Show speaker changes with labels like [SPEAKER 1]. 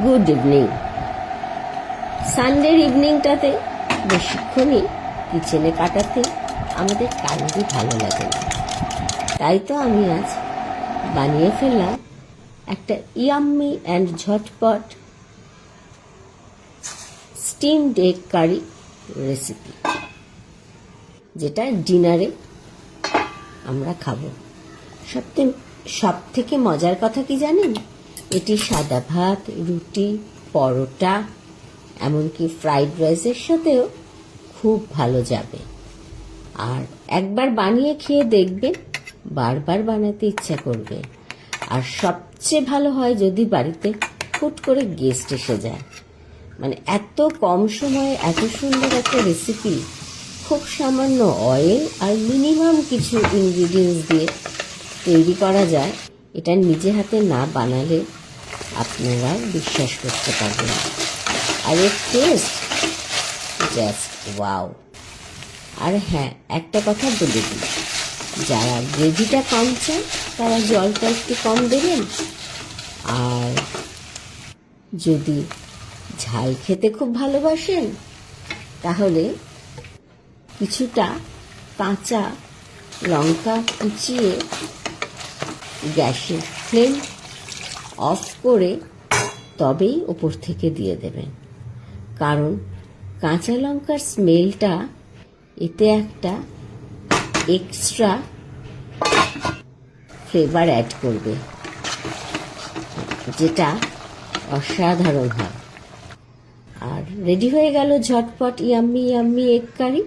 [SPEAKER 1] Good evening. সানডের ইভিনিংটাতে বেশিক্ষণই কিচেনে কাটাতে আমাদের কারোরই ভালো লাগে না। তাই তো আমি আজ বানিয়ে ফেললাম একটা ইয়াম্মি অ্যান্ড ঝটপট স্টিমড এগ কারি রেসিপি, যেটা ডিনারে আমরা খাবো। সব থেকে মজার কথা কি জানেন? এটি সাদা ভাত, রুটি, পরোটা, এমনকি ফ্রাইড রাইসের সাথেও খুব ভালো যাবে। আর একবার বানিয়ে খেয়ে দেখবেন, বারবার বানাতে ইচ্ছা করবে। আর সবচেয়ে ভালো হয় যদি বাড়িতে হুট করে গেস্ট এসে যায়। মানে এত কম সময়ে এত সুন্দর একটা রেসিপি, খুব সামান্য অয়েল আর মিনিমাম কিছু ইনগ্রিডিয়েন্টস দিয়ে তৈরি করা যায়। এটা নিজে হাতে না বানালে আপনারা বিশ্বাস করতে পারবেন। আর এর টেস্ট জাস্ট ওয়াও। আর হ্যাঁ, একটা কথা বলে দিই, যারা গ্রেভিটা কম চান তারা জলটা একটু কম দেবেন। আর যদি ঝাল খেতে খুব ভালোবাসেন তাহলে কিছুটা কাঁচা লঙ্কা কুচিয়ে গ্যাসের ফ্লেম অফ করে তবেই ওপর থেকে দিয়ে দেবেন। কারণ কাঁচা লঙ্কার স্মেলটা এতে একটা এক্সট্রা ফ্লেভার অ্যাড করবে, যেটা অসাধারণ হয়। আর রেডি হয়ে গেল ঝটপট ইয়াম্মি ইয়াম্মি এগ কারি।